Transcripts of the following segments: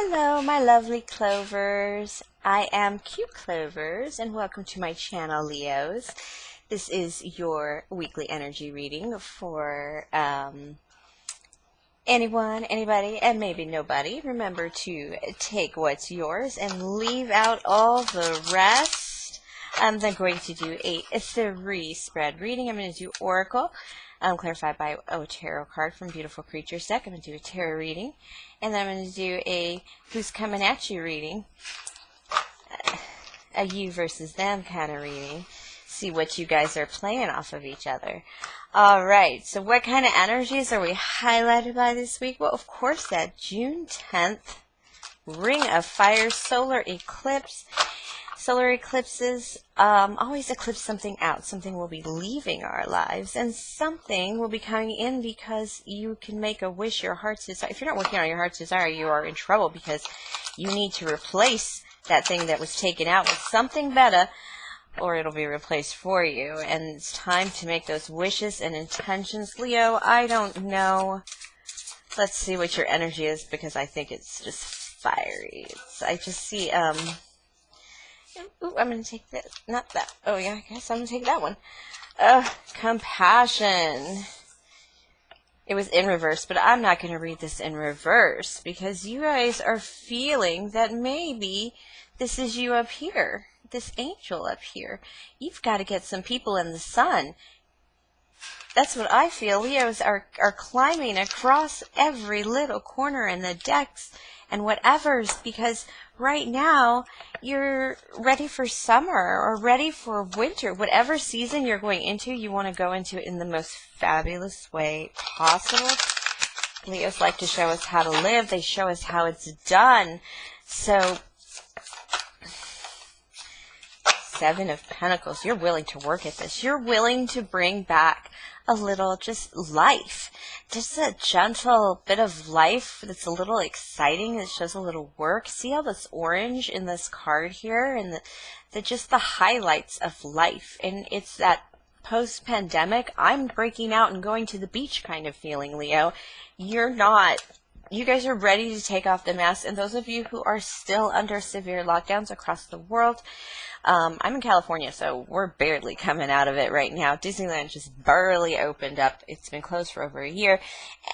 Hello, my lovely Clovers. I am Cute Clovers, and welcome to my channel, Leos. This is your weekly energy reading for anyone, anybody, and maybe nobody. Remember to take what's yours and leave out all the rest. I'm then going to do a 3-spread reading. I'm going to do Oracle, clarified by a tarot card from Beautiful Creatures deck. I'm going to do a tarot reading. And then I'm going to do a Who's Coming At You reading, a you versus them kind of reading. See what you guys are playing off of each other. Alright, so what kind of energies are we highlighted by this week? Well, of course, that June 10th Ring of Fire solar eclipse. Solar eclipses always eclipse something out. Something will be leaving our lives, and something will be coming in because you can make a wish, your heart's desire. If you're not working on your heart's desire, you are in trouble because you need to replace that thing that was taken out with something better, or it'll be replaced for you. And it's time to make those wishes and intentions. Leo, I don't know. Let's see what your energy is, because I think it's just fiery. I just see, ooh, I'm going to take that. Not that. Oh, yeah, I guess I'm going to take that one. Compassion. It was in reverse, but I'm not going to read this in reverse because you guys are feeling that maybe this is you up here, this angel up here. You've got to get some people in the sun. That's what I feel. Leos are climbing across every little corner in the decks and whatever's, because right now you're ready for summer or ready for winter. Whatever season you're going into, you want to go into it in the most fabulous way possible. Leos like to show us how to live. They show us how it's done. So, Seven of Pentacles, you're willing to work at this. You're willing to bring back a little just life. Just a gentle bit of life that's a little exciting, that shows a little work. See all this orange in this card here, and just the highlights of life. And it's that post-pandemic, I'm breaking out and going to the beach kind of feeling, Leo. You're not. You guys are ready to take off the mask. And those of you who are still under severe lockdowns across the world, I'm in California, so we're barely coming out of it right now. Disneyland just barely opened up. It's been closed for over a year.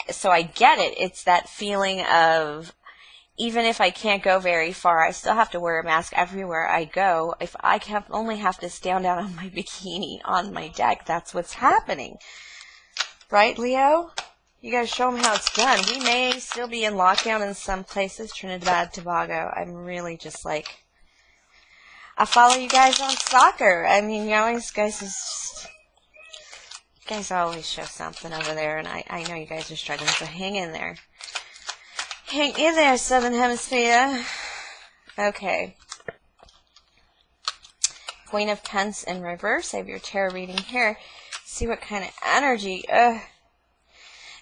So I get it. It's that feeling of, even if I can't go very far, I still have to wear a mask everywhere I go. If I can only have to stand down on my bikini on my deck, that's what's happening. Right, Leo? You gotta show them how it's done. We may still be in lockdown in some places, Trinidad, Tobago. I'm really just like, I follow you guys on soccer. I mean, you guys always show something over there, and I know you guys are struggling, so hang in there. Hang in there, Southern Hemisphere. Okay. Queen of Pentacles in reverse. I have your tarot reading here. See what kind of energy.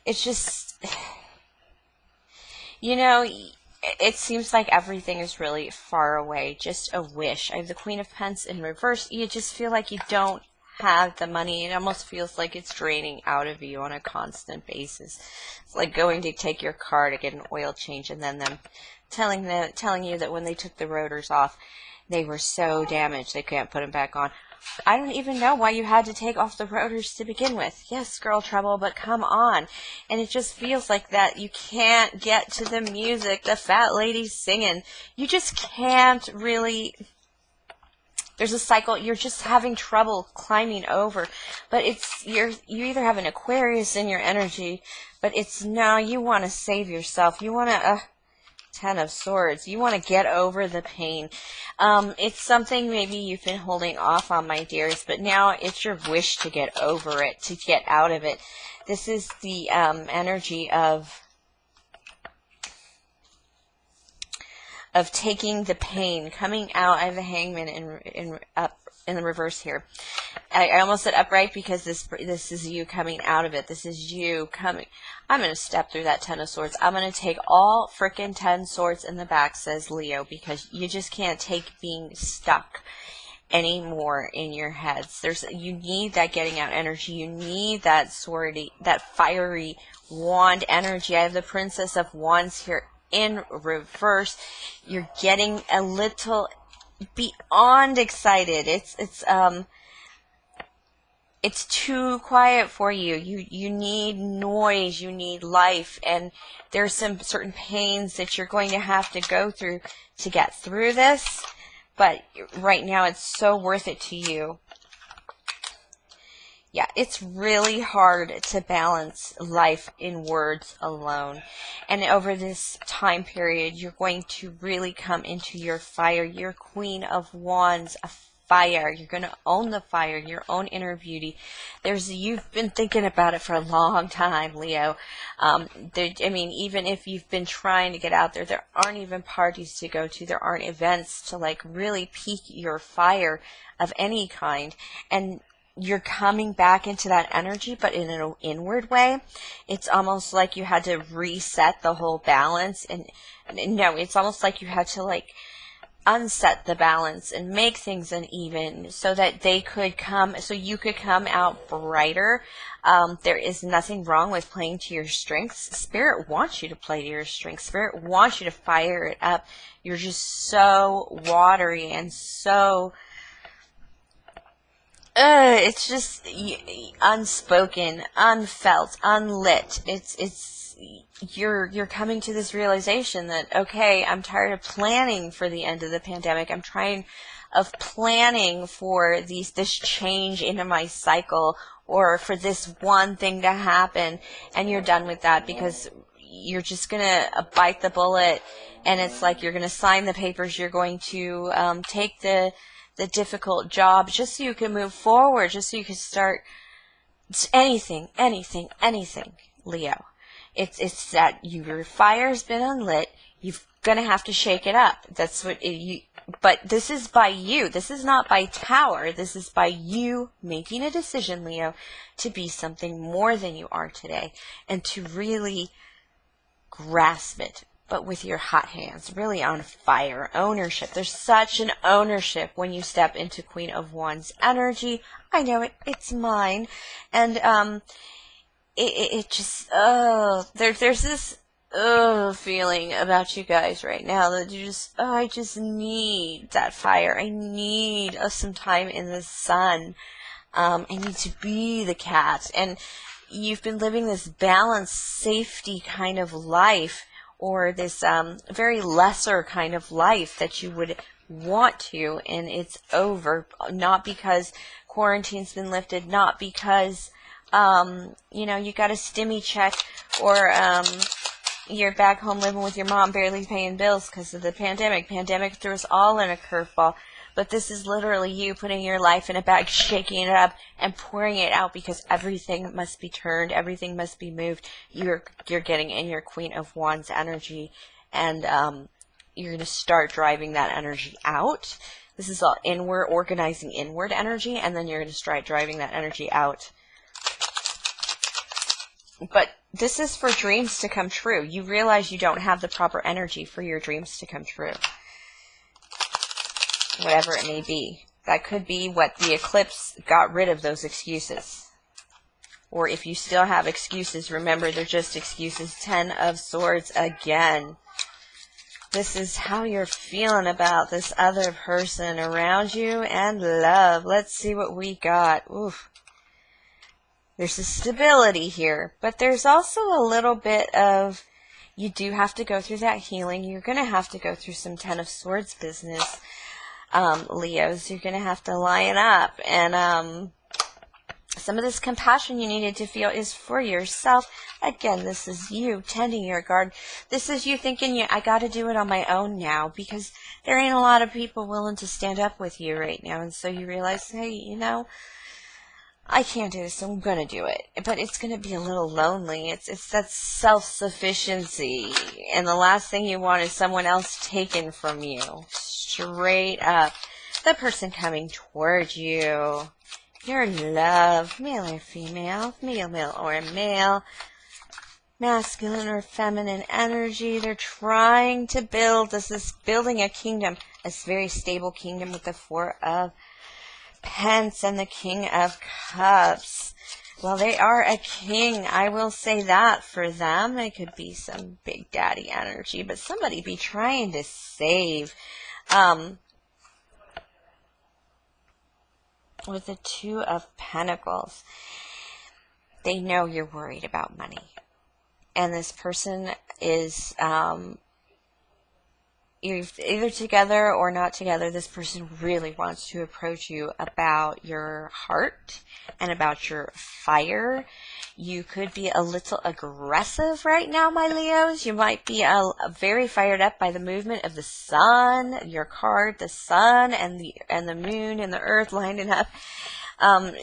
It's just, you know, it seems like everything is really far away. Just a wish. I have the Queen of Pentacles in reverse. You just feel like you don't have the money. It almost feels like it's draining out of you on a constant basis. It's like going to take your car to get an oil change, and then them telling you that when they took the rotors off, they were so damaged they can't put them back on. I don't even know why you had to take off the rotors to begin with. Yes, girl trouble, but come on. And it just feels like that you can't get to the music, the fat lady's singing. You just can't really. There's a cycle. You're just having trouble climbing over. But you either have an Aquarius in your energy, but it's no, you want to save yourself. You want to, Ten of Swords. You want to get over the pain. It's something maybe you've been holding off on, my dears, but now it's your wish to get over it, to get out of it. This is the energy of taking the pain, coming out. I have a Hangman in the reverse here. I almost said upright because this is you coming out of it. This is you coming. I'm going to step through that Ten of Swords. I'm going to take all frickin' 10 swords in the back, says Leo, because you just can't take being stuck anymore in your heads. You need that getting out energy. You need that swordy, that fiery wand energy. I have the Princess of Wands here in reverse. You're getting a little beyond excited. It's too quiet for you. You need noise, you need life, and there's some certain pains that you're going to have to go through to get through this, but right now it's so worth it to you. Yeah, it's really hard to balance life in words alone. And over this time period, you're going to really come into your fire. You're Queen of Wands, a fire. You're going to own the fire, your own inner beauty. You've been thinking about it for a long time, Leo. Even if you've been trying to get out there, there aren't even parties to go to. There aren't events to like really pique your fire of any kind. And you're coming back into that energy, but in an inward way. It's almost like you had to reset the whole balance. And no, it's almost like you had to like unset the balance and make things uneven so that you could come out brighter. There is nothing wrong with playing to your strengths. Spirit wants you to play to your strengths. Spirit wants you to fire it up. You're just so watery and so it's just unspoken, unfelt, unlit. You're coming to this realization that, okay, I'm tired of planning for the end of the pandemic. I'm tired of planning for this change into my cycle or for this one thing to happen, and you're done with that because you're just going to bite the bullet, and it's like you're going to sign the papers, you're going to take the difficult job just so you can move forward, just so you can start anything, Leo. It's that your fire's been unlit. You're gonna have to shake it up. That's what but this is by you. This is not by Tower. This is by you making a decision, Leo, to be something more than you are today and to really grasp it, but with your hot hands, really on fire. Ownership. There's such an ownership when you step into Queen of Wands energy. I know it. It's mine. And there's this feeling about you guys right now that I just need that fire. I need some time in the sun. I need to be the cat. And you've been living this balanced, safety kind of life, or this very lesser kind of life that you would want to, and it's over. Not because quarantine's been lifted, not because you got a stimmy check, or you're back home living with your mom barely paying bills because of the pandemic. Pandemic threw us all in a curveball. But this is literally you putting your life in a bag, shaking it up, and pouring it out because everything must be turned, everything must be moved. You're getting in your Queen of Wands energy, and you're going to start driving that energy out. This is all inward, organizing inward energy, and then you're going to start driving that energy out. But this is for dreams to come true. You realize you don't have the proper energy for your dreams to come true. Whatever it may be. That could be what the eclipse got rid of, those excuses. Or if you still have excuses, remember they're just excuses. 10 of Swords again. This is how you're feeling about this other person around you and love. Let's see what we got. Oof. There's a stability here, but there's also a little bit of, you do have to go through that healing. You're going to have to go through some 10 of Swords business. Leos, you're going to have to line up, and some of this compassion you needed to feel is for yourself. Again, this is you tending your garden. This is you thinking, I got to do it on my own now because there ain't a lot of people willing to stand up with you right now, and so you realize, hey, I can't do this, so I'm going to do it. But it's going to be a little lonely. It's that self-sufficiency, and the last thing you want is someone else taken from you. Straight up. The person coming towards you. Your love. Male or female. Male or male. Masculine or feminine energy. They're trying to build. This is building a kingdom. A very stable kingdom with the 4 of Pence and the King of Cups. Well, they are a king. I will say that for them. It could be some big daddy energy, but somebody be trying to save. With the Two of Pentacles, they know you're worried about money. And this person is you're either together or not together. This person really wants to approach you about your heart and about your fire. You could be a little aggressive right now, my Leos. You might be very fired up by the movement of the sun, your card, the sun and the moon and the earth lining up.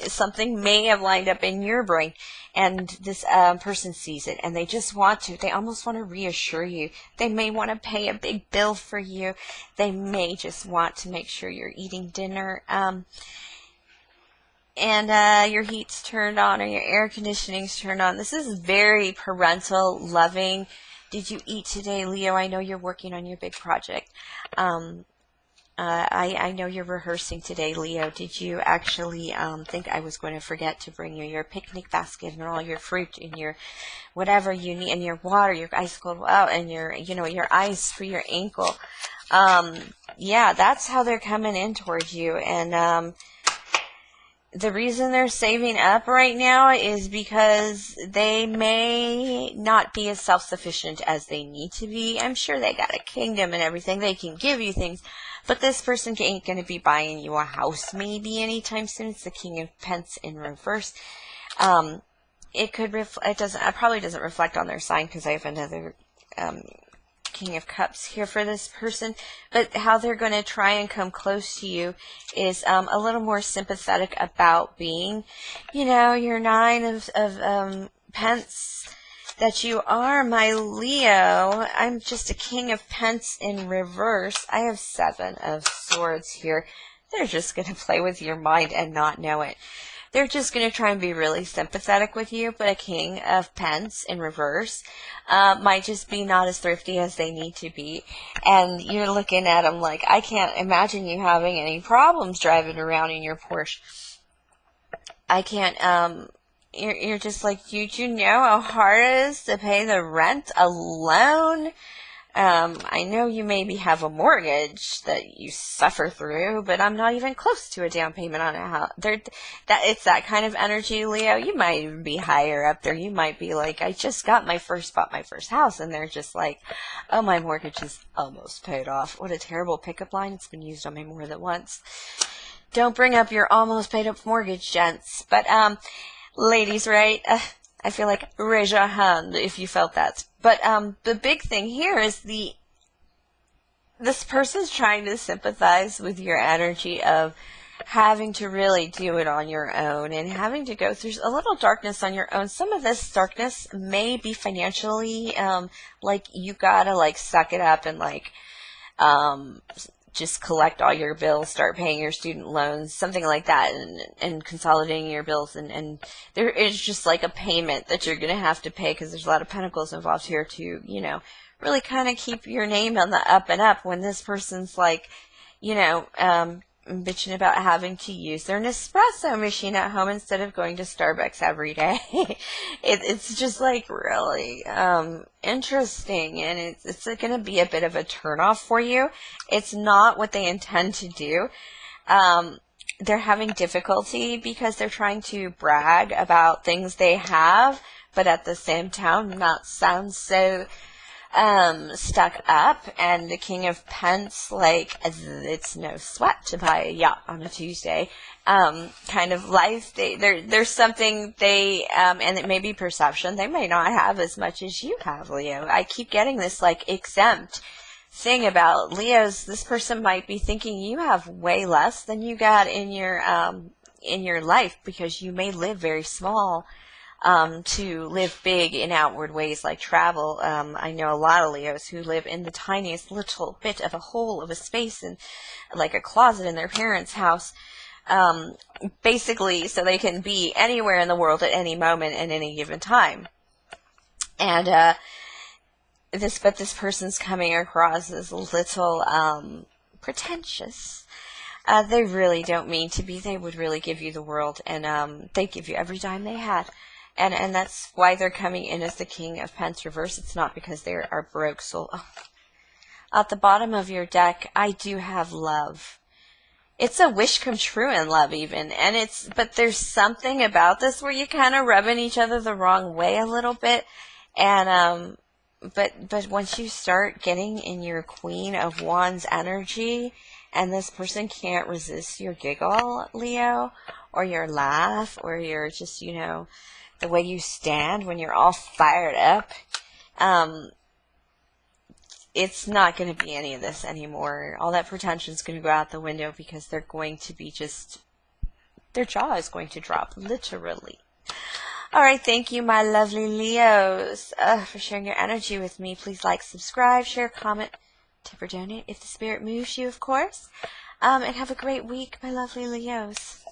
Something may have lined up in your brain, and this person sees it, and they just they almost want to reassure you. They may want to pay a big bill for you. They may just want to make sure you're eating dinner, and your heat's turned on or your air conditioning's turned on. This is very parental, loving. Did you eat today, Leo? I know you're working on your big project. I know you're rehearsing today, Leo. Did you actually think I was going to forget to bring you your picnic basket and all your fruit and your whatever you need, and your water, your ice cold, and your ice for your ankle? Yeah, that's how they're coming in towards you. And the reason they're saving up right now is because they may not be as self-sufficient as they need to be. I'm sure they got a kingdom and everything. They can give you things. But this person ain't going to be buying you a house maybe anytime soon. It's the King of Pence in reverse. It probably doesn't reflect on their sign because I have another King of Cups here for this person. But how they're going to try and come close to you is a little more sympathetic about being, your Nine of Pence that you are, my Leo. I'm just a King of Pence in reverse. I have Seven of Swords here. They're just going to play with your mind and not know it. They're just going to try and be really sympathetic with you, but a King of Pence in reverse might just be not as thrifty as they need to be. And you're looking at them like, I can't imagine you having any problems driving around in your Porsche. I can't, you're just like, you know how hard it is to pay the rent alone? I know you maybe have a mortgage that you suffer through, but I'm not even close to a down payment on a house. It's that kind of energy, Leo. You might even be higher up there. You might be like, I just bought my first house, and they're just like, oh, my mortgage is almost paid off. What a terrible pickup line. It's been used on me more than once. Don't bring up your almost paid up mortgage, gents. But, ladies, right? I feel like raise your hand if you felt that. But the big thing here is this person's trying to sympathize with your energy of having to really do it on your own and having to go through a little darkness on your own. Some of this darkness may be financially, like you gotta suck it up and just collect all your bills, start paying your student loans, something like that, and consolidating your bills. And there is just a payment that you're going to have to pay because there's a lot of pentacles involved here to, really kind of keep your name on the up and up when this person's bitching about having to use their Nespresso machine at home instead of going to Starbucks every day. It's just really interesting, and it's going to be a bit of a turnoff for you. It's not what they intend to do. They're having difficulty because they're trying to brag about things they have, but at the same time not sound so stuck up. And the King of Pence, it's no sweat to buy a yacht on a Tuesday, kind of life. There's something and it may be perception, they may not have as much as you have, Leo. I keep getting this exempt thing about Leos. This person might be thinking you have way less than you got in your life because you may live very small, to live big in outward ways like travel. I know a lot of Leos who live in the tiniest little bit of a hole of a space in a closet in their parents' house, basically so they can be anywhere in the world at any moment at any given time. And this person's coming across as a little pretentious. They really don't mean to be. They would really give you the world, and they give you every dime they had. And that's why they're coming in as the King of Pence reverse. It's not because they are broke soul. Oh. At the bottom of your deck, I do have love. It's a wish come true in love even. But there's something about this where you kind of rubbing each other the wrong way a little bit. And, but once you start getting in your Queen of Wands energy, and this person can't resist your giggle, Leo, or your laugh, or your just, the way you stand when you're all fired up, it's not going to be any of this anymore. All that pretension is going to go out the window because they're going to be their jaw is going to drop, literally. All right, thank you, my lovely Leos, for sharing your energy with me. Please like, subscribe, share, comment, tip or donate if the spirit moves you, of course. And have a great week, my lovely Leos.